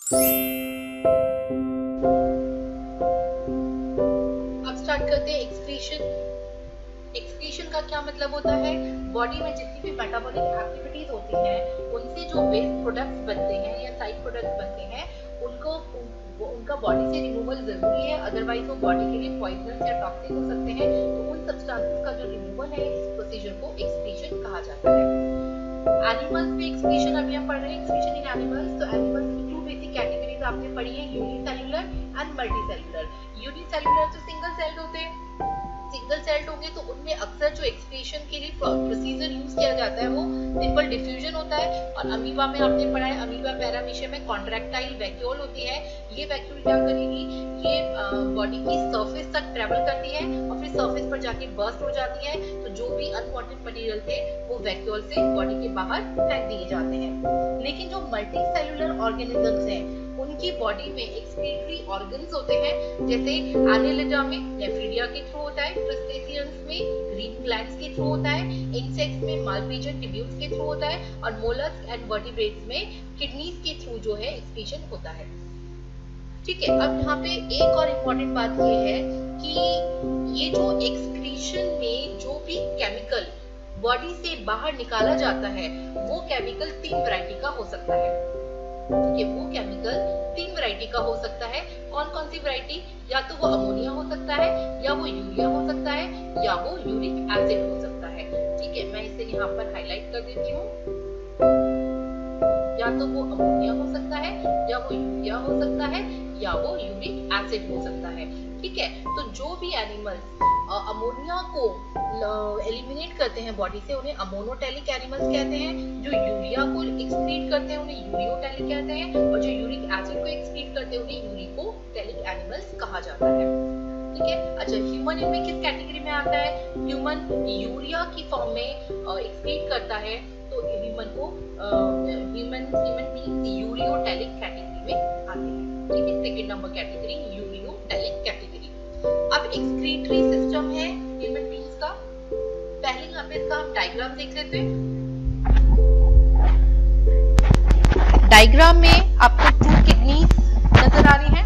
अब स्टार्ट करते हैं एक्सक्रीशन। एक्सक्रीशन का क्या मतलब होता है? बॉडी में जितनी भी मेटाबॉलिक एक्टिविटीज होती हैं उनसे जो वेस्ट प्रोडक्ट्स बनते हैं या साइड प्रोडक्ट्स बनते हैं उनका बॉडी से रिमूवल जरूरी है, अदरवाइज वो बॉडी के लिए पॉइजनस या टॉक्सिक हो सकते हैं। तो उन सब्सटेंसेस का जो रिमूवल है इस प्रोसीजर को एक्सक्रीशन कहा जाता है। एनिमल्स में एक्सक्रीशन अभी हम पढ़ रहे हैं, एक्सक्रीशन इन एनिमल्स। तो एनिमल्स की टू बेसिक कैटेगरीज आपने पढ़ी है, यूनिसेल्युलर एंड मल्टीसेल्युलर। यूनिसेल्युलर तो सिंगल सेल्ड होते हैं, सिंगल सेल्ड होंगे तो उनमें अक्सर जो एक्सक्रीशन के लिए प्रोसीजर यूज किया जाता है वो सिंपल डिफ्यूजन होता है। और अमीबा में आपने पढ़ा है, अमीबा पैरामीशियम में कॉन्ट्रैक्टाइल वैक्यूल होती है। ये वैक्यूल क्या करेगी, ये बॉडी की सरफेस तक ट्रेवल करती है और फिर सरफेस पर जाके बर्स्ट हो जाती है। तो जो भी अनवांटेड मटेरियल थे वो वैक्यूल से बॉडी के बाहर फेंक दिए जाते हैं। लेकिन जो मल्टीसेल्युलर ऑर्गेनिजम्स हैं उनकी बॉडी में एक्सक्रीटरी ऑर्गन्स होते हैं, जैसे एनालिडा में नेफ्रिडिया के थ्रू होता है, क्रस्टेशियंस में ग्रीन ग्लैंड्स के थ्रू होता है, इंसेक्ट्स में मालपीजियन ट्यूब्यूल्स के थ्रू होता है और मोलस्क एंड वर्टिब्रेट्स में किडनीज के थ्रू जो है एक्सक्रीशन होता है। ठीक है, अब यहाँ पे एक और इम्पोर्टेंट बात ये है कि ये जो एक्सक्रीशन में जो भी केमिकल बॉडी से बाहर निकाला जाता है वो केमिकल 3 वैरायटी का हो सकता है। ये वो केमिकल 3 वैरायटी का हो सकता है। कौन कौन सी वैरायटी? या तो वो अमोनिया हो सकता है, या वो यूरिया हो सकता है, या वो यूरिक एसिड हो सकता है। ठीक है, मैं इसे यहाँ पर हाईलाइट कर देती हूँ। या तो वो अमोनिया हो सकता है, या वो यूरिया हो सकता है, या वो यूरिक एसिड हो सकता है। ठीक है, तो जो भी एनिमल्स अमोनिया को एलिमिनेट करते हैं बॉडी से उन्हें अमोनोटेलिक एनिमल्स कहते हैं, जो यूरिया को एक्सक्रीट करते हैं उन्हें यूरियोटेलिक कहते हैं, और जो यूरिक एसिड को एक्सक्रीट करते हैं उन्हें यूरिकोटेलिक एनिमल्स कहा जाता है। ठीक है, अच्छा ह्यूमन इनमें किस कैटेगरी में आता है? ह्यूमन यूरिया की फॉर्म में एक्सक्रीट करता है तो ह्यूमन बीइंग्स यूरियोटेलिक कैटेगरी में आते हैं। ठीक है, second number category ureotelic category. अब एक्सक्रीटरी सिस्टम है ह्यूमन बीइंग्स का। पहले यहाँ पे इसका हम डायग्राम देख लेते हैं। डायग्राम में आपको 2 किडनीज नजर आ रही हैं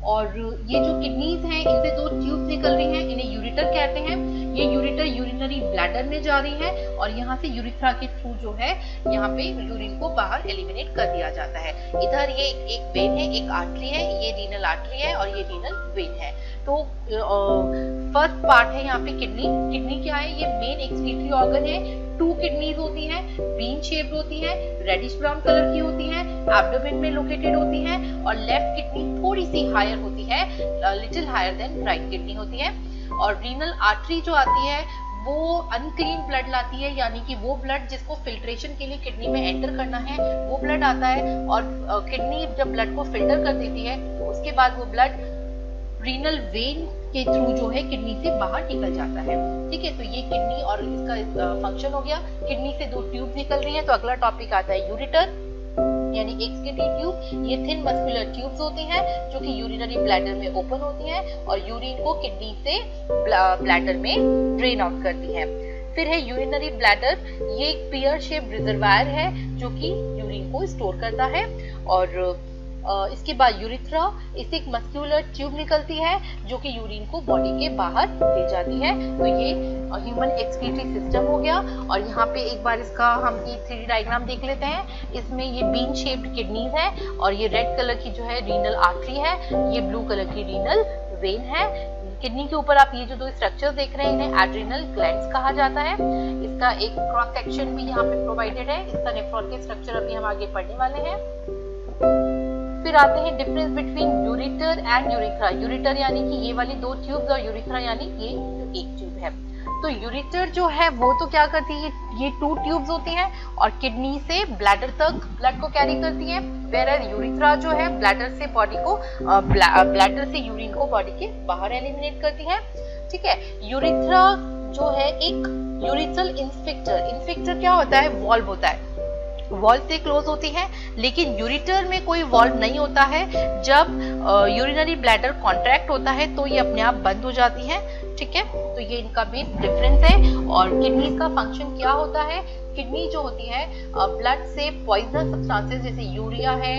और ये जो किडनीज हैं इनसे 2 ट्यूब्स निकल रही हैं, इन्हें यूरेटर कहते हैं। ये यूरेटर यूरिनरी ब्लैडर में जा रही है और यहाँ से यूरिथ्रा के थ्रू जो है यहाँ पे यूरिन को बाहर एलिमिनेट कर दिया जाता है। इधर ये एक वेन है, एक आर्टरी है, ये रीनल आर्टरी है और ये रीनल वेन है। तो फर्स्ट पार्ट है यहाँ पे किडनी। किडनी क्या है? ये मेन एक्सक्रीटरी ऑर्गन है। 2 किडनीज होती हैं, बीन शेप्ड होती हैं, रेडिश ब्राउन कलर की होती हैं, एब्डोमेन में लोकेटेड होती हैं और लेफ्ट किडनी थोड़ी सी हायर होती है, little higher than right kidney होती है। और रीनल आर्टरी जो आती है वो अनक्लीन ब्लड लाती है, यानी कि वो ब्लड जिसको फिल्ट्रेशन के लिए किडनी में एंटर करना है वो ब्लड आता है और किडनी जब ब्लड को फिल्टर कर देती है तो उसके बाद वो ब्लड रीनल वेन के थ्रू जो है किडनी से बाहर निकल जाता है। ठीक है, तो ये किडनी और इसका फंक्शन हो गया। किडनी से 2 ट्यूब निकल रही हैं। तो अगला टॉपिक आता है यूरेटर यानी एक्सक्रीटरी ट्यूब। ये थिन मस्कुलर ट्यूब्स होती हैं जो कि यूरिनरी ब्लैडर में ओपन होती हैं और यूरिन को किडनी से ब्लैडर में ड्रेन आउट करती हैं। फिर है यूरिनरी ब्लैडर। ये एक पियर शेप रिजर्वायर है जो कि यूरिन को स्टोर करता है। और इसके बाद यूरिथ्रा, इससे एक मस्कुलर ट्यूब निकलती है जो कि यूरिन को बॉडी के बाहर ले जाती है। तो ये ह्यूमन एक्सक्रीटरी सिस्टम हो गया। और यहाँ पे एक बार इसका हम 3D डायग्राम देख लेते हैं। इसमें ये बीन शेप्ड किडनीज है और ये रेड कलर की जो है रीनल आर्टरी है, ये ब्लू कलर की रीनल वेन है। किडनी के ऊपर आप ये जो 2 स्ट्रक्चर्स देख रहे हैं इन्हें एड्रिनल ग्लैंड्स कहा जाता है। इसका एक क्रॉस सेक्शन भी यहाँ पे प्रोवाइडेड है। इसका नेफ्रॉन के स्ट्रक्चर अभी हम आगे पढ़ने वाले हैं। फिर आते हैं difference between ureter and urethra. Ureter यानी कि ये वाली 2 ट्यूब्स और यूरिथ्रा यानी ये एक ट्यूब है। तो यूरेटर जो है वो तो क्या करती है, ये 2 ट्यूब्स होती हैं और किडनी से ब्लैडर तक ब्लड को कैरी करती है। वेयर यूरिथ्रा जो है ब्लैडर से बॉडी को ब्लैडर से यूरिन को बॉडी के बाहर एलिमिनेट करती है। ठीक है, यूरिथ्रा जो है एक यूरिथ्रल इंस्पेक्टर। इंस्पेक्टर क्या होता है? वॉल्व होता है, वॉल्व से क्लोज होती है। लेकिन यूरिटर में कोई वॉल्व नहीं होता है। जब यूरिनरी ब्लैडर कॉन्ट्रैक्ट होता है तो ये अपने आप बंद हो जाती है। ठीक है, तो ये इनका भी डिफरेंस है। और किडनी का फंक्शन क्या होता है? किडनी जो होती है ब्लड से पॉइजनस सब्सटेंसेस जैसे यूरिया है,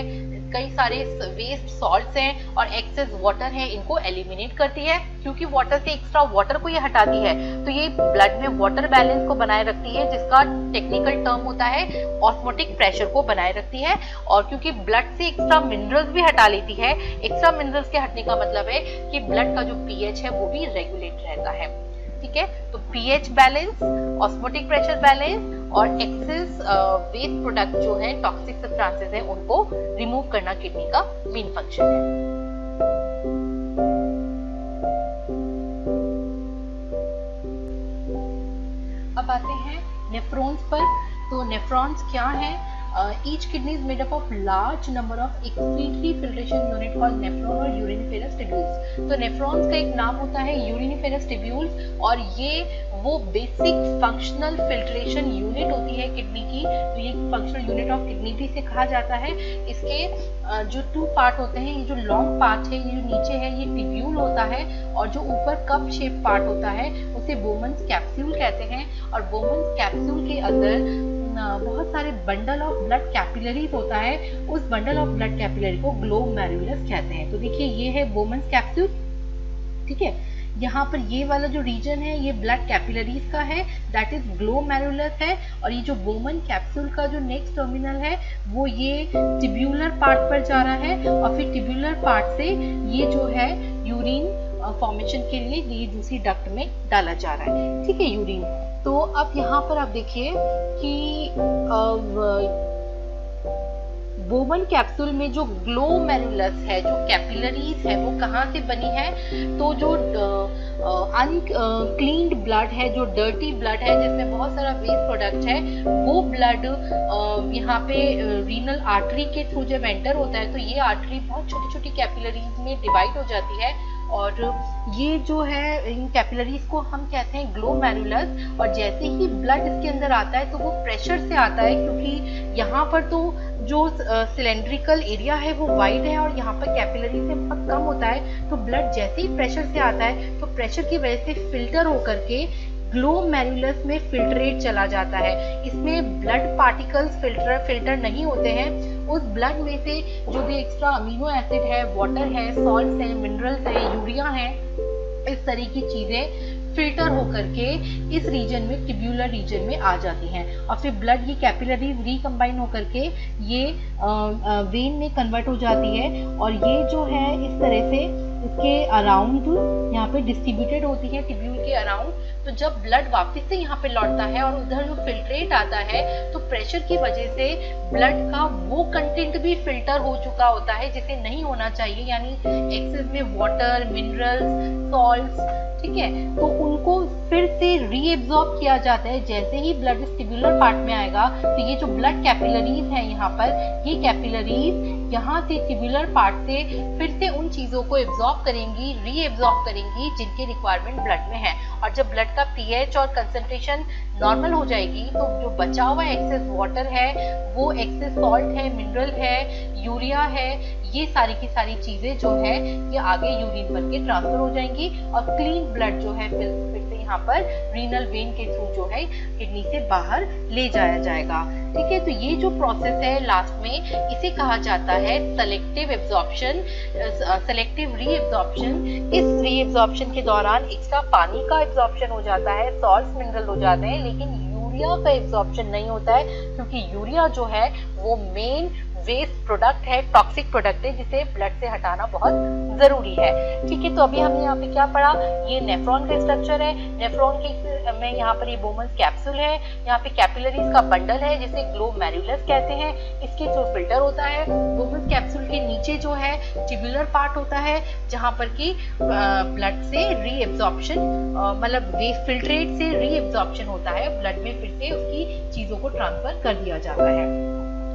कई सारे वेस्ट सॉल्ट्स हैं और एक्सेस वाटर है, इनको एलिमिनेट करती है। क्योंकि वाटर से एक्स्ट्रा वाटर को ये हटाती है तो ये ब्लड में वाटर बैलेंस को बनाए रखती है, जिसका टेक्निकल टर्म होता है ऑस्मोटिक प्रेशर को बनाए रखती है। और क्योंकि ब्लड से एक्स्ट्रा मिनरल्स भी हटा लेती है, एक्स्ट्रा मिनरल्स के हटने का मतलब है कि ब्लड का जो पीएच है वो भी रेगुलेट रहता है। ठीक है, तो pH balance, osmotic pressure balance और एक्सेस वेस्ट प्रोडक्ट जो है, टॉक्सिक सब्सटेंसेस है, उनको रिमूव करना किडनी का मेन फंक्शन है। अब आते हैं नेफ्रॉन्स पर। तो नेफ्रॉन्स क्या है? Each kidney is made up of large number of excretory filtration unit called nephron और uriniferous tubules। तो nephrons का एक नाम होता है uriniferous tubules और ये वो बेसिक फंक्शनल फिल्ट्रेशन यूनिट होती है किडनी की। तो ये फंक्शनल यूनिट ऑफ किडनी भी इसे कहा जाता है। इसके जो 2 पार्ट होते हैं, ये जो लॉन्ग पार्ट है, ये जो नीचे है, ये टिब्यूल होता है और जो ऊपर कप शेप पार्ट होता है उसे बोमन्स कैप्सूल कहते हैं। और बोमन्स कैप्सूल के अंदर बहुत सारे बंडल ऑफ ब्लड कैपिलरीज होता है। उस बंडल ऑफ ब्लड कैपिलरी को ग्लोमेरुलस कहते हैं। तो देखिए ये है बोमन्स कैप्सूल। ठीक है, यहाँ पर ये वाला जो रीजन है ये ब्लड कैपिलरीज का है, दैट इज ग्लोमेरुलस है। और ये जो बोमन कैप्सूल का जो नेक्स्ट टर्मिनल है वो ये टिब्यूलर पार्ट पर जा रहा है और फिर टिब्यूलर पार्ट से ये जो है यूरिन फॉर्मेशन के लिए ये दूसरी डक्ट में डाला जा रहा है। ठीक है, यूरिन। तो अब यहाँ पर आप देखिए कि बोमन कैप्सूल में जो ग्लोमेरुलस है, जो कैपिलरीज है, वो कहाँ से बनी है? तो जो अनक्लीन्ड ब्लड है, जो डर्टी ब्लड है जिसमें बहुत सारा वेस्ट प्रोडक्ट है, वो ब्लड यहाँ पे रीनल आर्टरी के थ्रू जब एंटर होता है तो ये आर्टरी बहुत छोटी छोटी कैपिलरीज में डिवाइड हो जाती है और ये जो है इन कैपिलरीज को हम कहते हैं ग्लोमेरुलस। और जैसे ही ब्लड इसके अंदर आता है तो वो प्रेशर से आता है, क्योंकि यहाँ पर तो जो सिलेंड्रिकल एरिया है वो वाइड है और यहाँ पर कैपिलरी से बहुत कम होता है। तो ब्लड जैसे ही प्रेशर से आता है तो प्रेशर की वजह से फिल्टर होकर के ग्लोमेरुलस में फिल्ट्रेट चला जाता है। इसमें ब्लड पार्टिकल्स फिल्टर नहीं होते हैं। उस ब्लड में से जो भी एक्स्ट्रा अमीनो एसिड है, वाटर है, सॉल्ट्स है, मिनरल्स है, यूरिया है, इस तरह की चीजें फिल्टर होकर के इस रीजन में, टिब्यूलर रीजन में आ जाती हैं और फिर ब्लड, ये कैपिलरीज रिकम्बाइन होकर के ये वेन में कन्वर्ट हो जाती है और ये जो है इस तरह से इसके अराउंड यहाँ पे डिस्ट्रीब्यूटेड होती है, टिब्यूल के अराउंड। तो जब ब्लड वापस से यहाँ पे लौटता है और उधर जो फिल्ट्रेट आता है तो प्रेशर की वजह से ब्लड का वो कंटेंट भी फिल्टर हो चुका होता है जिसे नहीं होना चाहिए, यानी एक्सेस में वाटर, मिनरल्स, सॉल्ट्स। ठीक है, तो उनको फिर से रीएब्सॉर्ब किया जाता है। जैसे ही ब्लड इस टिब्यूलर पार्ट में आएगा तो ये जो ब्लड कैपिलरीज है यहाँ पर, ये कैपिलरीज यहाँ से टिब्यूलर पार्ट से फिर से उन चीजों को एब्सॉर्ब करेंगी, रीएब्सॉर्ब करेंगी जिनकी रिक्वायरमेंट ब्लड में है। और जब ब्लड का पीएच और कंसंट्रेशन नॉर्मल हो जाएगी तो जो बचा हुआ एक्सेस वाटर है, वो एक्सेस सॉल्ट है, मिनरल है, यूरिया है, ये सारी की सारी चीजें जो है ये आगे यूरिन बन के ट्रांसफर हो जाएंगी और क्लीन ब्लड जो है फिर से यहाँ पर रीनल वेन के थ्रू जो है किडनी से बाहर ले जाया जाएगा। ठीक है, तो ये जो प्रोसेस है लास्ट में इसे कहा जाता है सेलेक्टिव एब्जॉर्प्शन, सेलेक्टिव रीएब्जॉर्प्शन। इस रीएब्जॉर्प्शन के दौरान एक्स्ट्रा पानी का एब्जॉर्प्शन हो जाता है, सॉल्ट्स, मिनरल हो जाते हैं, लेकिन यूरिया का एब्जॉर्प्शन नहीं होता है, क्योंकि यूरिया जो है वो मेन वेस्ट प्रोडक्ट है, टॉक्सिक प्रोडक्ट है, जिसे ब्लड से हटाना बहुत जरूरी है। ठीक है, तो अभी हमने यहाँ पे क्या पढ़ा? ये नेफ्रॉन का स्ट्रक्चर है। नेफ्रॉन के में यहाँ पर ये बोमन्स कैप्सूल है, यहाँ पे कैपिलरीज का बंडल है जिसे ग्लोमेरुलस कहते हैं, इसके थ्रू फिल्टर होता है। बोमन्स कैप्सूल के नीचे जो है टिब्यूलर पार्ट होता है जहाँ पर कि ब्लड से रीएब्जॉर्प्शन, मतलब फिल्ट्रेट से रीएब्जॉर्प्शन होता है, ब्लड में फिर से उसकी चीजों को ट्रांसफर कर दिया जाता है।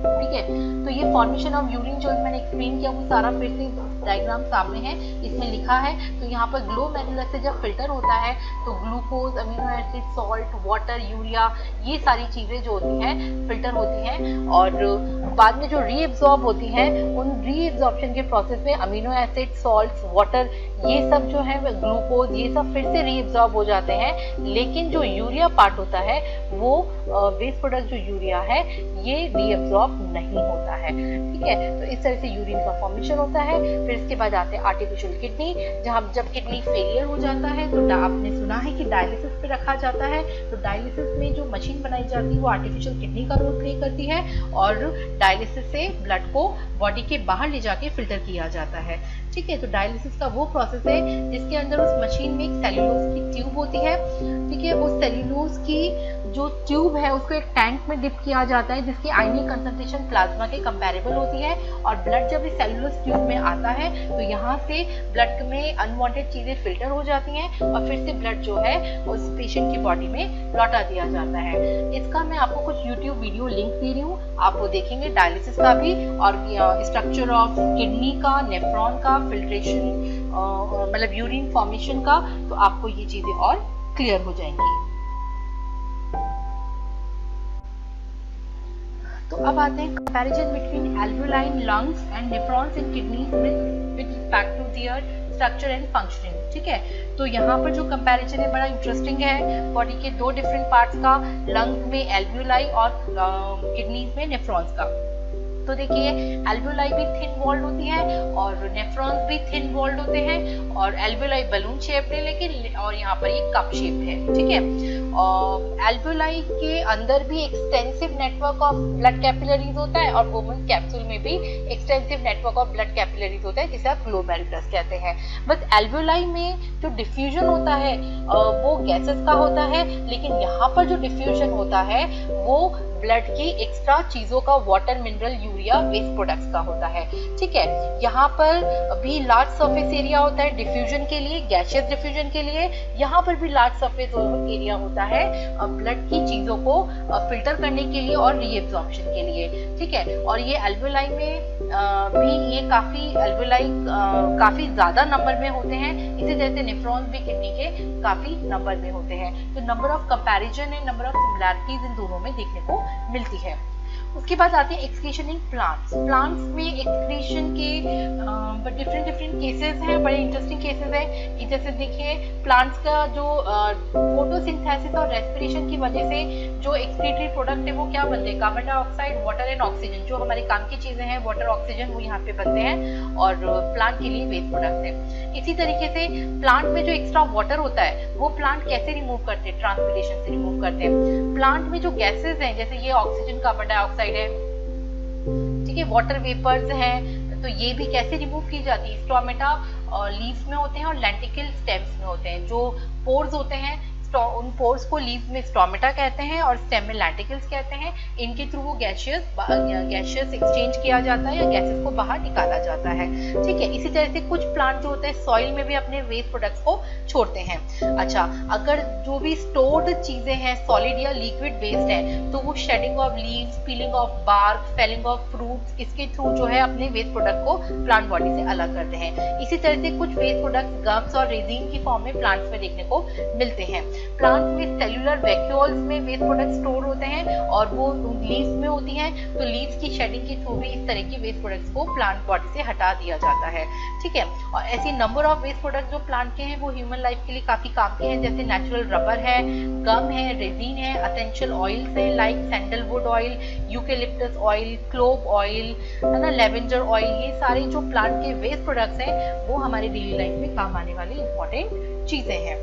ठीक है, तो ये फॉर्मेशन ऑफ यूरिन जो मैंने एक्सप्लेन किया वो सारा फिर से डायग्राम सामने है, इसमें लिखा है। तो यहाँ पर ग्लोमेरुलस से जब फिल्टर होता है तो glucose, amino acid, salt, water, urea, ये सारी चीजें जो होती हैं फिल्टर होती हैं, और बाद में जो रीएब्जॉर्ब होती हैं, उन रीएब्जॉर्प्शन के प्रोसेस में अमीनो एसिड, सॉल्ट, वाटर, ये सब जो है ग्लूकोज, ये सब फिर से रीएब्जॉर्ब हो जाते हैं। लेकिन जो यूरिया पार्ट होता है वो वेस्ट प्रोडक्ट जो यूरिया है ये रीएब्जॉर्ब नहीं होता है। ठीक है, तो इस तरह से यूरिन का फॉर्मेशन होता है। फिर इसके बाद आते हैं आर्टिफिशियल किडनी, जहाँ जब किडनी फेलियर हो जाता है तो आपने सुना है कि डायलिसिस पे रखा जाता है। तो डायलिसिस में जो मशीन बनाई जाती है वो आर्टिफिशियल किडनी का रोल प्ले करती है, और डायलिसिस से ब्लड को बॉडी के बाहर ले जाके फिल्टर किया जाता है। ठीक है, तो डायलिसिस का वो प्रोसेस है जिसके अंदर उस मशीन में एक सेल्यूलोज की ट्यूब होती है। ठीक है, उस सेल्यूलोज की जो ट्यूब है उसको एक टैंक में डिप किया जाता है जिसकी आयनिक कंसंट्रेशन प्लाज्मा के कंपैरेबल होती है, और ब्लड जब इस सेल्यूलोज ट्यूब में आता है तो यहाँ से ब्लड में अनवांटेड चीजें फिल्टर हो जाती हैं, और फिर से ब्लड जो है उस पेशेंट की बॉडी में लौटा दिया जाता है। इसका मैं आपको कुछ यूट्यूब वीडियो लिंक दे रही हूँ, आप वो देखेंगे डायलिसिस का भी, और स्ट्रक्चर ऑफ किडनी का, नेफ्रॉन का, फिल्ट्रेशन, मतलब यूरिन फॉर्मेशन का, तो आपको ये चीजें और क्लियर हो जाएंगी। तो अब आते हैं comparison between alveoli in lungs and nephrons in kidneys with respect to their structure and functioning. ठीक है, तो यहाँ पर जो कंपैरिजन है बड़ा इंटरेस्टिंग है बॉडी के दो डिफरेंट पार्ट्स का, लंग्स में एल्वेओलाई और किडनीज में नेफ्रॉन्स का। तो देखिए एल्वेओलाई भी थिन वॉल्ड होती है और नेफ्रॉन्स भी थिन वॉल्ड होते हैं, और एल्वेओलाई बलून शेप्ड है लेकिन, और यहाँ पर ये कप शेप है। ठीक है, एल्वेओलाई के अंदर भी extensive network of blood capillaries होता है, और वुमेन कैप्सूल में भी extensive network of blood capillaries होता है जिसे आप ग्लोमेरुलस कहते हैं। बस एल्वेओलाई में जो डिफ्यूजन होता है वो गैसेस का होता है, लेकिन यहाँ पर जो डिफ्यूजन होता है वो ब्लड की एक्स्ट्रा चीजों का, water, mineral, urea, waste products का होता है। ठीक है, यहाँ पर भी लार्ज सरफेस एरिया होता है डिफ्यूजन के लिए, गैसियस डिफ्यूजन के लिए। यहाँ पर भी लार्ज सरफेस एरिया होता है ब्लड की चीजों को फिल्टर करने के लिए और रीएब्जॉर्प्शन के लिए। ठीक है, और ये एल्वेओलाई में भी ये एल्वेओलाई काफी ज्यादा नंबर में होते हैं, इसी तरह से नेफ्रॉन्स भी किडनी के काफी नंबर में होते हैं। तो number of comparison and number of similarities इन दोनों में देखने को मिलती है। उसके बाद आते हैं एक्सक्रीशन इन प्लांट्स। प्लांट्स में एक्सक्रीशन के डिफरेंट केसेस हैं, बड़े इंटरेस्टिंग केसेस हैं कि जैसे देखिए प्लांट्स का जो फोटोसिंथेसिस और रेस्पिरेशन की वजह से जो एक्सक्रीटरी प्रोडक्ट है वो क्या बनते हैं, carbon dioxide, water and oxygen. जो हमारे काम की चीजें हैं वाटर, ऑक्सीजन, वो यहाँ पे बनते हैं, और प्लांट के लिए वेस्ट प्रोडक्ट है। इसी तरीके से प्लांट में जो एक्स्ट्रा वाटर होता है वो प्लांट कैसे रिमूव करते हैं, ट्रांसपिरेशन से रिमूव करते हैं। प्लांट में जो गैसेज हैं जैसे ये ऑक्सीजन, कार्बन डाइऑक्साइड है, ठीक है, वाटर वेपर्स हैं, तो ये भी कैसे रिमूव की जाती है, स्टोमेटा लीव्स में होते हैं और लेंटिकल स्टेम्स में होते हैं। जो पोर्स होते हैं उन पोर्स को लीव्स में स्टोमेटा कहते हैं और स्टेम में लैंटिकल्स कहते हैं। इनके थ्रू वो गैसियस एक्सचेंज किया जाता है या गैसेस को बाहर निकाला जाता है। ठीक है, इसी तरह से कुछ प्लांट जो होते हैं सॉइल में भी अपने वेस्ट प्रोडक्ट्स को छोड़ते हैं। अच्छा, अगर जो भी स्टोर्ड चीजें हैं सॉलिड या लिक्विड वेस्ट है तो वो shedding of leaves, peeling off bark, falling off fruits, इसके थ्रू जो है अपने वेस्ट प्रोडक्ट को प्लांट बॉडी से अलग करते हैं। इसी तरह से कुछ वेस्ट प्रोडक्ट्स गम्स और रेजिन की फॉर्म में प्लांट्स में देखने को मिलते हैं। प्लांट्स में सेल्यूलर वैक्यूल्स में वेस्ट प्रोडक्ट स्टोर होते हैं और वो लीव्स में होती हैं, तो लीव्स की शेडिंग के थ्रू भी इस तरह की वेस्ट प्रोडक्ट्स को प्लांट बॉडी से हटा दिया जाता है। ठीक है, और ऐसी नंबर ऑफ वेस्ट प्रोडक्ट जो प्लांट के हैं वो ह्यूमन लाइफ के लिए काफी काम के हैं, जैसे नेचुरल रबर है, गम है, रेजिन है, एसेंशियल ऑयल्स है like sandalwood oil, eucalyptus oil, clove oil, है ना, लेवेंडर ऑयल। ये सारे जो प्लांट के वेस्ट प्रोडक्ट्स हैं वो हमारे डेली लाइफ में काम आने वाली इंपॉर्टेंट चीजें हैं।